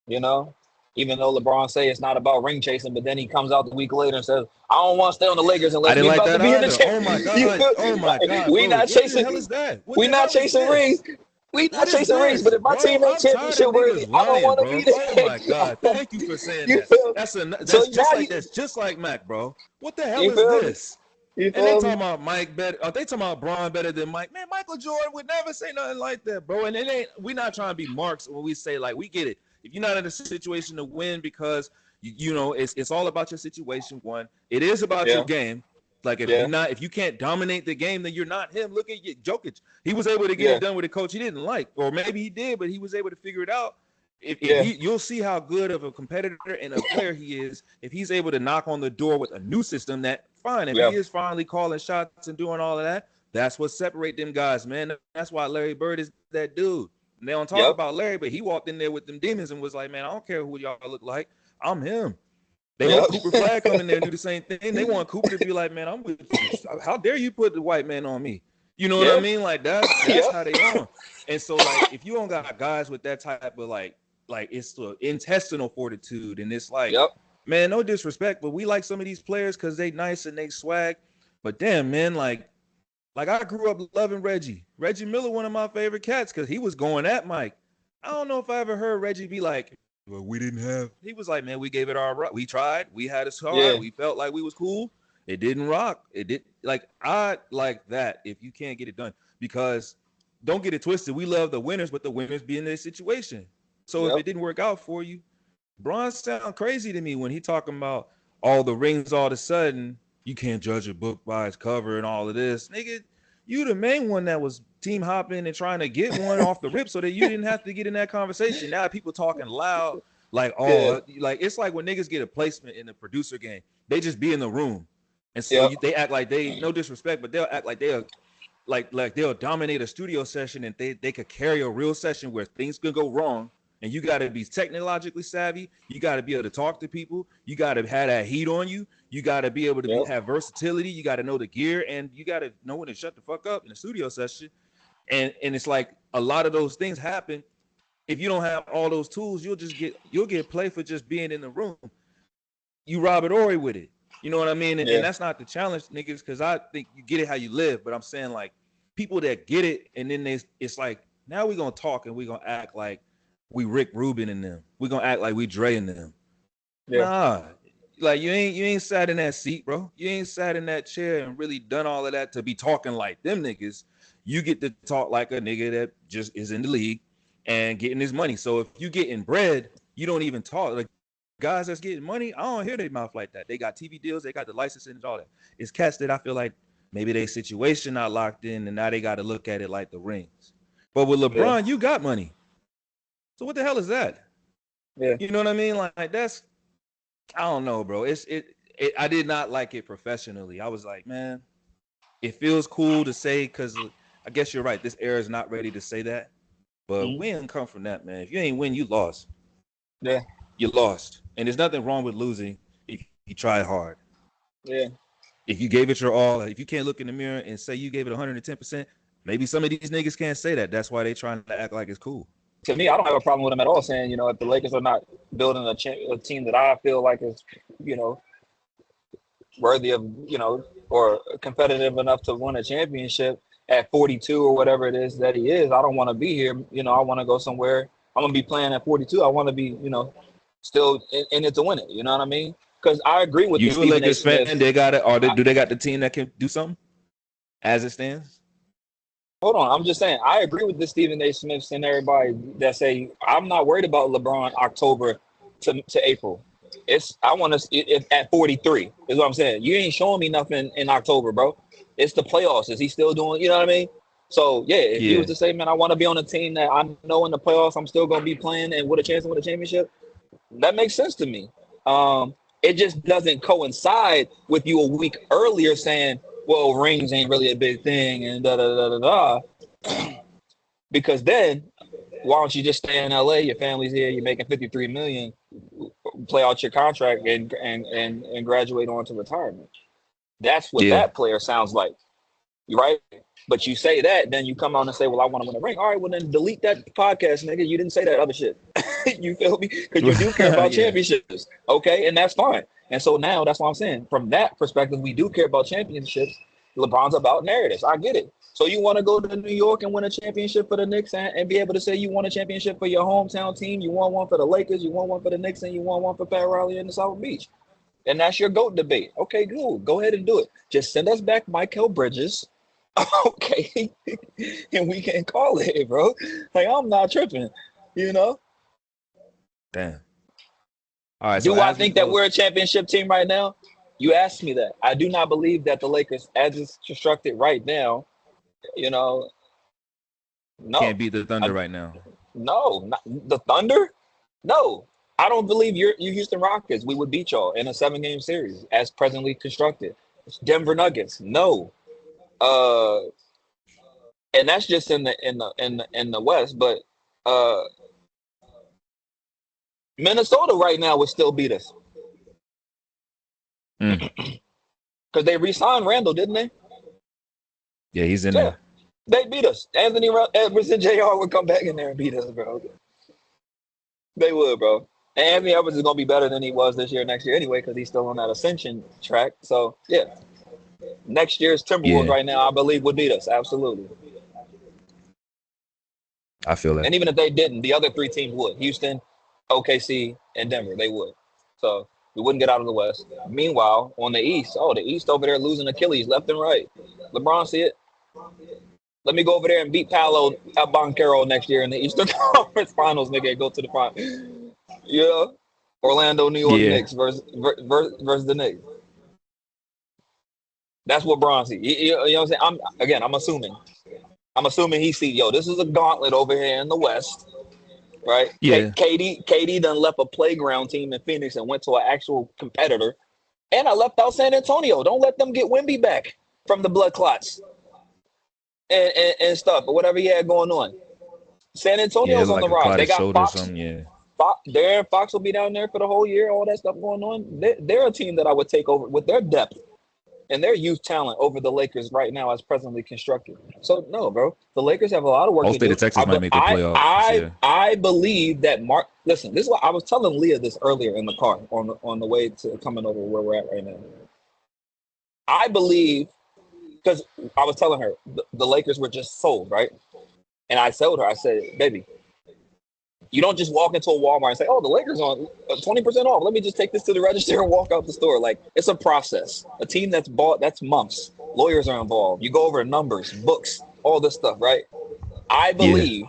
Speaker 2: You know, even though LeBron say it's not about ring chasing, but then he comes out the week later and says, "I don't want to stay on the Lakers
Speaker 3: I
Speaker 2: unless
Speaker 3: didn't
Speaker 2: we
Speaker 3: like
Speaker 2: about to
Speaker 3: that
Speaker 2: be in the
Speaker 3: either.
Speaker 2: championship."
Speaker 3: Oh my
Speaker 2: You
Speaker 3: god.
Speaker 2: feel?
Speaker 3: Oh my
Speaker 2: Like,
Speaker 3: god,
Speaker 2: we
Speaker 3: bro.
Speaker 2: not
Speaker 3: What the
Speaker 2: chasing,
Speaker 3: hell is that? What
Speaker 2: we
Speaker 3: the
Speaker 2: not
Speaker 3: hell is
Speaker 2: chasing rings.
Speaker 3: this?
Speaker 2: We
Speaker 3: What
Speaker 2: not
Speaker 3: is
Speaker 2: chasing rings.
Speaker 3: this,
Speaker 2: But if my
Speaker 3: bro?
Speaker 2: team ain't
Speaker 3: I'm tired of
Speaker 2: championship
Speaker 3: niggas
Speaker 2: worthy, I don't
Speaker 3: running,
Speaker 2: want to
Speaker 3: bro.
Speaker 2: be
Speaker 3: Oh my god.
Speaker 2: there.
Speaker 3: Thank you for saying
Speaker 2: You
Speaker 3: that.
Speaker 2: feel? So
Speaker 3: That's
Speaker 2: now
Speaker 3: just like Mac, bro. What the hell
Speaker 2: you
Speaker 3: is
Speaker 2: feel me?
Speaker 3: this?
Speaker 2: You
Speaker 3: And they
Speaker 2: feel
Speaker 3: talking
Speaker 2: me?
Speaker 3: about Mike better. They talking about Braun better than Mike. Man, Michael Jordan would never say nothing like that, bro. And it ain't. We not trying to be marks when we say like we get it. If you're not in a situation to win because you know it's all about your situation. One, it is about your
Speaker 2: Yeah,
Speaker 3: game. Like
Speaker 2: yeah,
Speaker 3: if you can't dominate the game, then you're not him. Look at Jokic. He was able to get
Speaker 2: yeah,
Speaker 3: it done with a coach he didn't like, or maybe he did, but he was able to figure it out. If
Speaker 2: yeah,
Speaker 3: you'll see how good of a competitor and a player he is if he's able to knock on the door with a new system. That fine. If
Speaker 2: yeah,
Speaker 3: he is finally calling shots and doing all of that, that's what separate them guys, man. That's why Larry Bird is that dude. And they don't talk
Speaker 2: yep,
Speaker 3: about Larry, but he walked in there with them demons and was like, man, I don't care who y'all look like. I'm him. They
Speaker 2: yep.
Speaker 3: let Cooper Flag come in there and do the same thing. They want Cooper to be like, man, I'm with you. How dare you put the white man on me? You know what I
Speaker 2: Yeah,
Speaker 3: mean? Like that's
Speaker 2: yep,
Speaker 3: how they on. And so like if you don't got guys with that type of like it's the intestinal fortitude and it's like,
Speaker 2: yep.
Speaker 3: man, no disrespect, but we like some of these players because they nice and they swag. But damn, man, like I grew up loving Reggie. Reggie Miller, one of my favorite cats, because he was going at Mike. I don't know if I ever heard Reggie be like, well, we didn't have. He was like, man, we gave it our right. We tried. We had us hard.
Speaker 2: Yeah,
Speaker 3: We felt like we was cool. It didn't rock. It did. Like I like that if you can't get it done because don't get it twisted. We love the winners, but the winners be in their situation. So if
Speaker 2: yep,
Speaker 3: it didn't work out for you, Bron sound crazy to me when he talking about all the rings all of a sudden. You can't judge a book by its cover and all of this. Nigga, you the main one that was team hopping and trying to get one off the rip so that you didn't have to get in that conversation. Now people talking loud, like,
Speaker 2: yeah,
Speaker 3: oh, like it's like when niggas get a placement in the producer game, they just be in the room. And so
Speaker 2: yep,
Speaker 3: they act like they, no disrespect, but they'll act like they'll like they'll dominate a studio session and they could carry a real session where things could go wrong. And you got to be technologically savvy. You got to be able to talk to people. You got to have that heat on you. You got to be able to
Speaker 2: yep,
Speaker 3: have versatility. You got to know the gear, and you got to know when to shut the fuck up in a studio session. And it's like a lot of those things happen. If you don't have all those tools, you'll get play for just being in the room. You Robert Ory with it. You know what I mean? And
Speaker 2: yeah,
Speaker 3: that's not the challenge, niggas, because I think you get it how you live. But I'm saying like people that get it, and then it's like now we're gonna talk and we're gonna act like we Rick Rubin in them. We're gonna act like we Dre in them.
Speaker 2: yeah,
Speaker 3: Nah. Like you ain't sat in that seat, bro. You ain't sat in that chair and really done all of that to be talking like them niggas. You get to talk like a nigga that just is in the league and getting his money. So if you getting bread, you don't even talk. Like guys that's getting money, I don't hear their mouth like that. They got TV deals, they got the licensing and all that. It's cats that I feel like maybe their situation not locked in and now they got to look at it like the rings. But with
Speaker 2: yeah,
Speaker 3: LeBron, you got money. So what the hell is that?
Speaker 2: yeah,
Speaker 3: You know what I mean? Like that's I don't know, bro. I did not like it professionally. I was like, man, it feels cool to say because I guess you're right. This era is not ready to say that, but
Speaker 2: mhm,
Speaker 3: we ain't come from that, man. If you ain't win, you lost.
Speaker 2: yeah,
Speaker 3: You lost, and there's nothing wrong with losing if you try hard.
Speaker 2: yeah.
Speaker 3: if you gave it your all, if you can't look in the mirror and say you gave it 110%, maybe some of these niggas can't say that. That's why they trying to act like it's cool.
Speaker 2: To me, I don't have a problem with them at all saying, if the Lakers are not building a team that I feel like is, worthy of, or competitive enough to win a championship at 42 or whatever it is that he is, I don't want to be here. I want to go somewhere. I'm going to be playing at 42. I want to be, still in it to win it. You know what I mean? Because I agree with
Speaker 3: you
Speaker 2: the
Speaker 3: a
Speaker 2: Stephen A.
Speaker 3: Lakers fan,
Speaker 2: Smith.
Speaker 3: they got it, or do they got the team that can do something as it stands?
Speaker 2: Hold on, I'm just saying I agree with the Stephen A. Smiths and everybody that say I'm not worried about LeBron October to April. I want to at 43 is what I'm saying. You ain't showing me nothing in October, bro. It's the playoffs. Is he still doing? You know what I mean? So yeah, if he was to say, man, I want to be on a team that I know in the playoffs I'm still gonna be playing and with a chance to win a championship, that makes sense to me. It just doesn't coincide with you a week earlier saying, well, rings ain't really a big thing and da da da da da. Because then, why don't you just stay in LA? Your family's here. You're making $53 million. Play out your contract and graduate on to retirement. That's what that player sounds like, right? But you say that, then you come on and say, well, I want to win a ring. All right, well, then delete that podcast, nigga. You didn't say that other shit. You feel me? Because you do care about championships. Okay, and that's fine. And so now that's what I'm saying. From that perspective, we do care about championships. LeBron's about narratives. I get it. So you want to go to New York and win a championship for the Knicks and be able to say you won a championship for your hometown team. You won one for the Lakers. You won one for the Knicks, and you won one for Pat Riley in the South Beach. And that's your GOAT debate. Okay, cool. Go ahead and do it. Just send us back Michael Bridges. Okay, and we can call it, bro. Like, I'm not tripping,
Speaker 3: Damn. All right.
Speaker 2: Do I think that we're a championship team right now? You asked me that. I do not believe that the Lakers, as it's constructed right now, no.
Speaker 3: Can't beat the Thunder right now.
Speaker 2: No, not the Thunder. No, I don't believe you Houston Rockets. We would beat y'all in a 7-game series as presently constructed. Denver Nuggets. No. And that's just in the West, but Minnesota right now would still beat us because they re-signed Randall, didn't they?
Speaker 3: Yeah, he's in there.
Speaker 2: They beat us. Anthony Edwards and JR would come back in there and beat us, bro. They would, bro. And Anthony Edwards is gonna be better than he was this year, next year anyway, because he's still on that ascension track. So yeah. Next year's Timberwolves right now, I believe, would beat us. Absolutely.
Speaker 3: I feel that.
Speaker 2: And even if they didn't, the other 3 teams would. Houston, OKC, and Denver, they would. So we wouldn't get out of the West. Meanwhile, on the East, the East over there losing Achilles left and right. LeBron, see it? Let me go over there and beat Paolo at Boncaro next year in the Eastern Conference Finals, nigga, and go to the final. Yeah. Orlando, New York Knicks versus the Knicks. That's what Bron see. You know what I'm saying? I'm assuming. I'm assuming he see, this is a gauntlet over here in the West, right?
Speaker 3: Yeah.
Speaker 2: KD done left a playground team in Phoenix and went to an actual competitor. And I left out San Antonio. Don't let them get Wemby back from the blood clots and stuff or whatever he had going on. San Antonio's on the rise. They got Fox. Darren Fox will be down there for the whole year. All that stuff going on. They're a team that I would take over with their depth and their youth talent over the Lakers right now as presently constructed. So no, bro, the Lakers have a lot of work to do.
Speaker 3: State of Texas might make the playoffs.
Speaker 2: I believe that listen, this is what I was telling Leah this earlier in the car on the way to coming over where we're at right now. I believe, because I was telling her the Lakers were just sold, right? And I told her, I said, baby, you don't just walk into a Walmart and say, the Lakers on 20% off. Let me just take this to the register and walk out the store. Like, it's a process. A team that's bought, that's months. Lawyers are involved. You go over numbers, books, all this stuff, right? I believe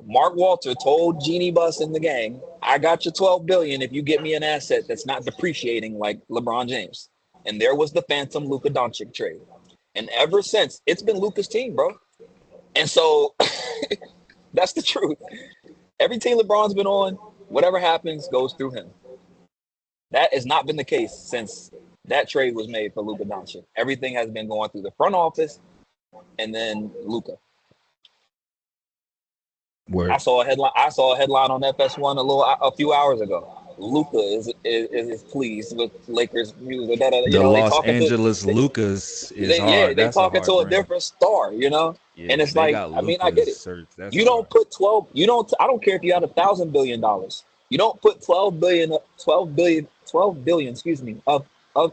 Speaker 2: Mark Walter told Jeannie Buss and the gang, I got your $12 billion if you get me an asset that's not depreciating like LeBron James. And there was the phantom Luka Doncic trade. And ever since, it's been Luka's team, bro. And so that's the truth. Every team LeBron's been on, whatever happens goes through him. That has not been the case since that trade was made for Luka Doncic. Everything has been going through the front office and then Luka.
Speaker 3: Word.
Speaker 2: I saw a headline on FS1 a few hours ago. Luca is pleased with Lakers music. You
Speaker 3: The
Speaker 2: know, they
Speaker 3: Los
Speaker 2: talking to
Speaker 3: Angeles Lucas is
Speaker 2: yeah,
Speaker 3: hard.
Speaker 2: they
Speaker 3: That's a
Speaker 2: talking
Speaker 3: hard
Speaker 2: to a
Speaker 3: brand.
Speaker 2: different star, you know? And
Speaker 3: Yeah,
Speaker 2: it's
Speaker 3: they
Speaker 2: like,
Speaker 3: got
Speaker 2: I mean, I get
Speaker 3: Lucas
Speaker 2: it.
Speaker 3: shirts. That's
Speaker 2: You
Speaker 3: hard.
Speaker 2: don't put 12, you don't, I don't care if you had $1,000 billion. You don't put 12 billion, excuse me, of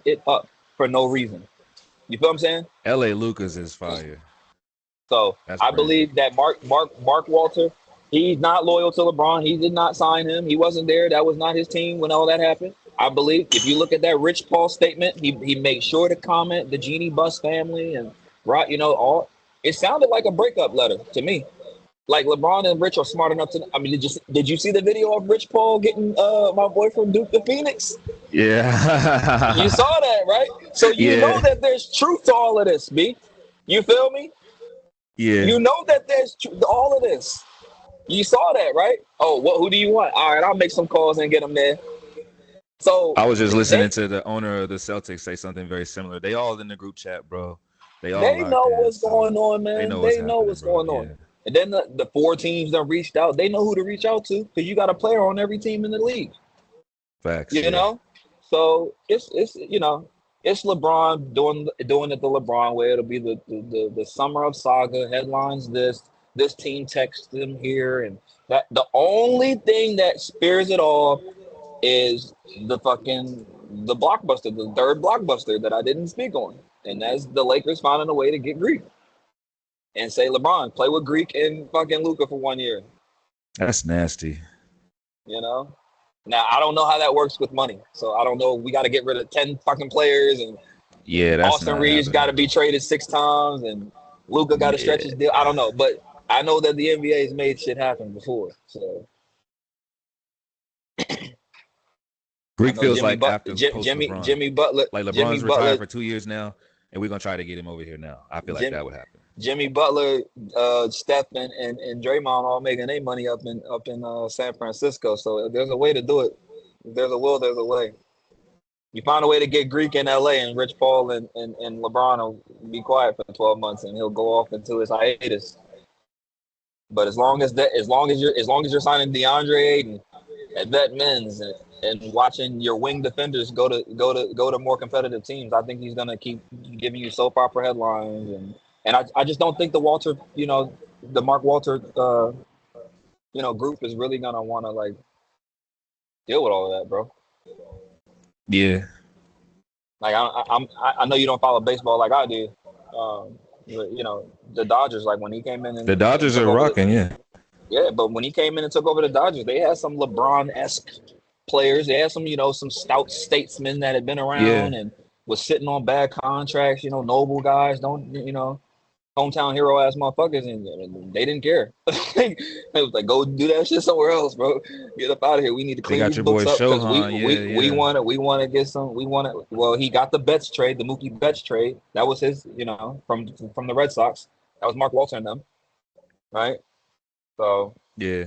Speaker 2: it up for no reason. You feel what I'm saying?
Speaker 3: LA Lucas is fire.
Speaker 2: So
Speaker 3: That's
Speaker 2: I
Speaker 3: brand.
Speaker 2: believe that Mark Walter, he's not loyal to LeBron. He did not sign him. He wasn't there. That was not his team when all that happened. I believe if you look at that Rich Paul statement, he made sure to comment the Genie Bus family and right, you know, all it sounded like a breakup letter to me. Like LeBron and Rich are smart enough to. I mean, did you see the video of Rich Paul getting my boy from Duke the Phoenix? You
Speaker 3: Yeah.
Speaker 2: saw that, right? So you know
Speaker 3: Yeah.
Speaker 2: that there's truth to all of this, B. You feel me?
Speaker 3: Yeah.
Speaker 2: You know that there's all of this. You saw that, right? Oh, what? Who do you want? All right, I'll make some calls and get them there. So
Speaker 3: I was just listening
Speaker 2: they
Speaker 3: to the owner of the Celtics say something very similar. They all in the group chat, bro. They all
Speaker 2: they
Speaker 3: locked
Speaker 2: know
Speaker 3: in,
Speaker 2: what's
Speaker 3: so
Speaker 2: going on,
Speaker 3: they
Speaker 2: man.
Speaker 3: know what's
Speaker 2: They know
Speaker 3: happening,
Speaker 2: what's
Speaker 3: bro.
Speaker 2: going
Speaker 3: Yeah.
Speaker 2: on. And then the four teams that reached out, they know who to reach out to because you got a player on every team in the league.
Speaker 3: Facts.
Speaker 2: You
Speaker 3: Yeah.
Speaker 2: know, so it's you know it's LeBron doing it the LeBron way. It'll be the summer of saga headlines. This team texts them here, and that the only thing that spears it all is the blockbuster, the third blockbuster that I didn't speak on, and that's the Lakers finding a way to get Greek and say LeBron play with Greek and fucking Luca for 1 year.
Speaker 3: That's nasty.
Speaker 2: You know. Now I don't know how that works with money, so I don't know. We got to get rid of 10 fucking players, and
Speaker 3: Yeah, that's
Speaker 2: Austin
Speaker 3: not
Speaker 2: Reeves got to
Speaker 3: happening.
Speaker 2: be traded 6 times, and Luca got to stretch
Speaker 3: Yeah.
Speaker 2: his deal. I don't know, but I know that the NBA has made shit happen before. So I
Speaker 3: Greek
Speaker 2: know
Speaker 3: feels like after post LeBron.
Speaker 2: Jimmy Butler,
Speaker 3: Like
Speaker 2: Jimmy
Speaker 3: LeBron's retired
Speaker 2: Butler,
Speaker 3: for 2 years now, and we're gonna try to get him over here now. I feel like
Speaker 2: Jim,
Speaker 3: that would happen.
Speaker 2: Jimmy Butler, Steph, and Draymond all making their money up in San Francisco. So there's a way to do it. If there's a will, there's a way. You find a way to get Greek in LA, and Rich Paul and LeBron will be quiet for 12 months, and he'll go off into his hiatus. But as long as you're signing DeAndre Ayton at vet men's and watching your wing defenders go to more competitive teams, I think he's gonna keep giving you soap opera headlines and I just don't think the Mark Walter group is really gonna want to like deal with all of that, bro.
Speaker 3: Yeah.
Speaker 2: Like I know you don't follow baseball like I do, but the Dodgers, like when he came in
Speaker 3: The
Speaker 2: and
Speaker 3: Dodgers
Speaker 2: took
Speaker 3: are
Speaker 2: over the
Speaker 3: rocking, yeah.
Speaker 2: yeah, but when he came in and took over the Dodgers, they had some LeBron-esque players. They had some stout statesmen that had been
Speaker 3: Yeah.
Speaker 2: around and was sitting on bad contracts. Noble guys, don't hometown hero ass motherfuckers, and they didn't care. They was like, go do that shit somewhere else, bro. Get up out of here. We need to
Speaker 3: They
Speaker 2: clean
Speaker 3: got
Speaker 2: these
Speaker 3: your boy
Speaker 2: books up because we
Speaker 3: Shohan.
Speaker 2: we
Speaker 3: Yeah,
Speaker 2: we
Speaker 3: yeah.
Speaker 2: want to get some. We want to. Well, he got the Betts trade, the Mookie Betts trade. That was his, from the Red Sox. That was Mark Walter and them, right? So.
Speaker 3: Yeah.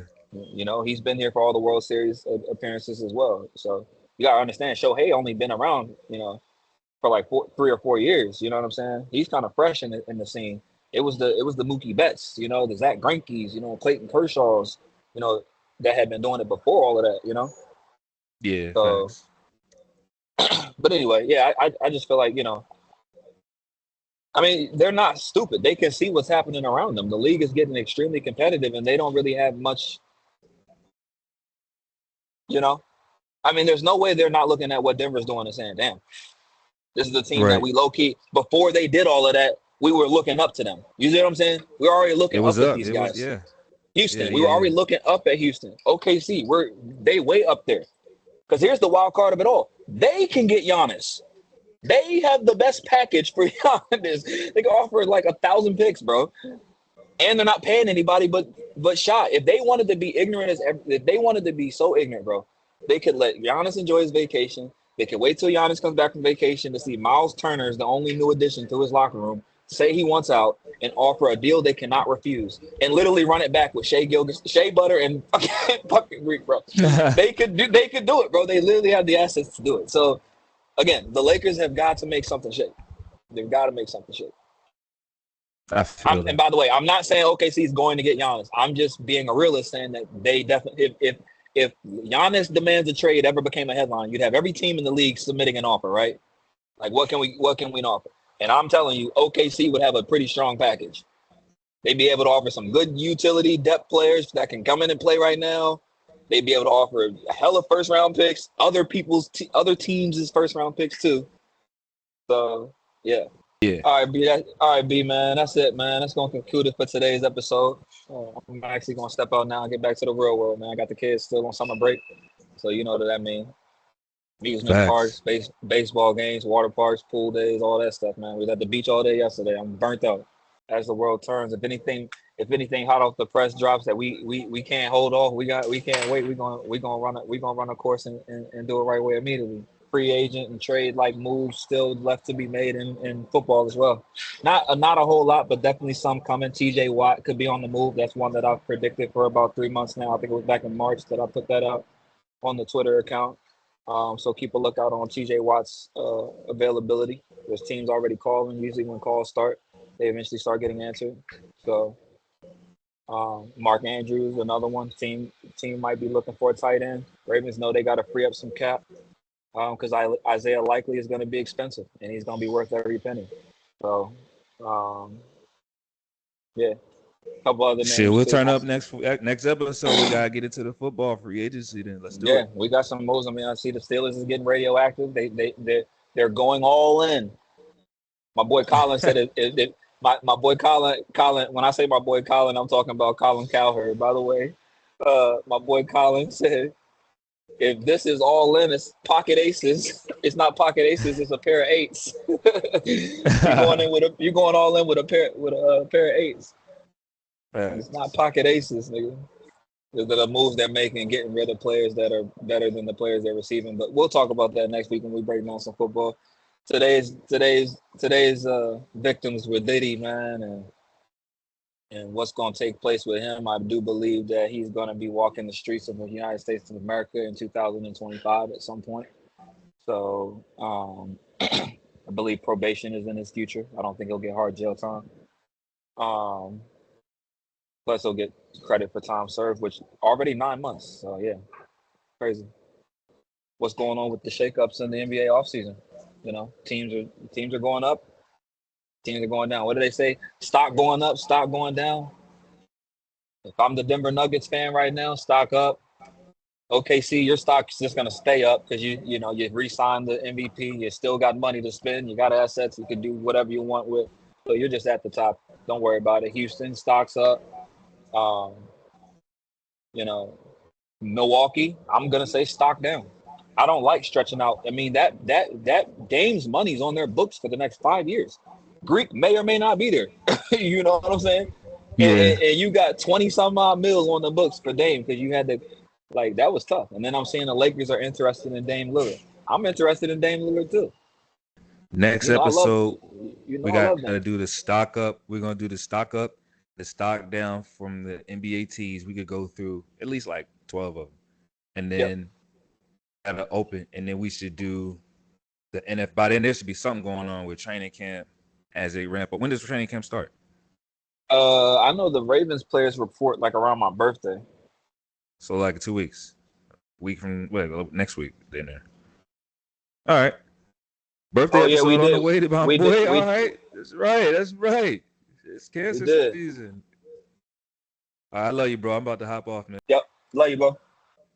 Speaker 2: He's been here for all the World Series appearances as well. So you gotta understand, Shohei only been around, for like 3 or 4 years. You know what I'm saying? He's kind of fresh in the scene. It was the Mookie Betts, the Zach Greinke's, Clayton Kershaw's, that had been doing it before all of that.
Speaker 3: Yeah.
Speaker 2: So,
Speaker 3: Facts.
Speaker 2: but anyway, yeah, I just feel like I mean, they're not stupid. They can see what's happening around them. The league is getting extremely competitive, and they don't really have much. I mean, there's no way they're not looking at what Denver's doing and saying, damn, this is the team that
Speaker 3: Right.
Speaker 2: we low-key, before they did all of that, we were looking up to them. You see what I'm saying? We're already
Speaker 3: It
Speaker 2: looking
Speaker 3: was
Speaker 2: up at
Speaker 3: up.
Speaker 2: these
Speaker 3: It was,
Speaker 2: guys.
Speaker 3: yeah. Yeah,
Speaker 2: Houston, we
Speaker 3: yeah,
Speaker 2: were
Speaker 3: yeah.
Speaker 2: already looking up at Houston. OKC, they way up there. Because here's the wild card of it all. They can get Giannis. They have the best package for Giannis. They can offer like 1,000 picks, bro. And they're not paying anybody but shot. If they wanted to be if they wanted to be so ignorant, bro, they could let Giannis enjoy his vacation. They could wait till Giannis comes back from vacation to see Miles Turner is the only new addition to his locker room. Say he wants out and offer a deal they cannot refuse, and literally run it back with Shea Butter, and fucking Greek, bro. They could do it, bro. They literally have the assets to do it. So again, the Lakers have got to make something shake. They've got to make something shake.
Speaker 3: I feel
Speaker 2: And
Speaker 3: that.
Speaker 2: by the way, I'm not saying OKC is going to get Giannis. I'm just being a realist, saying that they definitely, if Giannis demands a trade ever became a headline, you'd have every team in the league submitting an offer, right? Like, what can we offer? And I'm telling you, OKC would have a pretty strong package. They'd be able to offer some good utility depth players that can come in and play right now. They'd be able to offer a hell of first round picks, other teams' first round picks too. So yeah.
Speaker 3: Yeah.
Speaker 2: All right, B man. That's it, man. That's gonna conclude it for today's episode. I'm actually gonna step out now and get back to the real world, man. I got the kids still on summer break, so you know what that means. Amusement
Speaker 3: Facts.
Speaker 2: parks, baseball games, water parks, pool days, all that stuff, man. We was at the beach all day yesterday. I'm burnt out. As the world turns, if anything hot off the press drops that we can't hold off, we can't wait. We gonna run a course and do it right way immediately. Free agent and trade like moves still left to be made in football as well. Not a whole lot, but definitely some coming. TJ Watt could be on the move. That's one that I've predicted for about 3 months now. I think it was back in March that I put that out on the Twitter account. So keep a lookout on TJ Watt's availability. There's teams already calling. Usually when calls start, they eventually start getting answered. So Mark Andrews, another one. Team might be looking for a tight end. Ravens know they got to free up some cap because Isaiah Likely is going to be expensive and he's going to be worth every penny. So yeah, a couple other names.
Speaker 3: Shit, we'll
Speaker 2: too.
Speaker 3: turn up next episode. We gotta get into the football free agency. Then let's do it.
Speaker 2: Yeah, we got some moves. I mean, I see the Steelers is getting radioactive. They're going all in. My boy Colin said my boy Colin. When I say my boy Colin, I'm talking about Colin Cowherd. By the way, my boy Colin said, if this is all in, it's pocket aces. It's not pocket aces. It's a pair of eights. You're going all in with a pair of eights. It's not pocket aces, nigga. The moves they're making, getting rid of players that are better than the players they're receiving. But we'll talk about that next week when we break down some football. Today's victims were Diddy, man, and what's going to take place with him. I do believe that he's going to be walking the streets of the United States of America in 2025 at some point. So I believe probation is in his future. I don't think he'll get hard jail time. Plus, he'll get credit for time served, which already 9 months. So, yeah, crazy. What's going on with the shakeups in the NBA offseason? You know, teams are going up, teams are going down. What do they say? Stock going up, stock going down. If I'm the Denver Nuggets fan right now, stock up. OKC, your stock's just going to stay up because you re-signed the MVP. You still got money to spend. You got assets. You can do whatever you want with. So you're just at the top. Don't worry about it. Houston, stock's up. Milwaukee, I'm gonna say stock down. I don't like stretching out. I mean, that Dame's money's on their books for the next 5 years. Greek may or may not be there. You know what I'm saying?
Speaker 3: Yeah.
Speaker 2: And you got 20 some odd mil on the books for Dame because you had to, like, that was tough. And then I'm seeing the Lakers are interested in Dame Lillard. I'm interested in Dame Lillard too.
Speaker 3: Next episode, we got to do the stock up. We're gonna do the stock up, the stock down from the NBA tees. We could go through at least like 12 of them, and then have it open. And then we should do the NFL. By then, there should be something going on with training camp as they ramp up. When does training camp start?
Speaker 2: I know the Ravens players report like around my birthday.
Speaker 3: So like 2 weeks, next week. Then there. All right. Birthday episode on the way to my boy. All right. That's right. It's cancer season. All right, I love you, bro. I'm about to hop off, man.
Speaker 2: Yep. Love you, bro.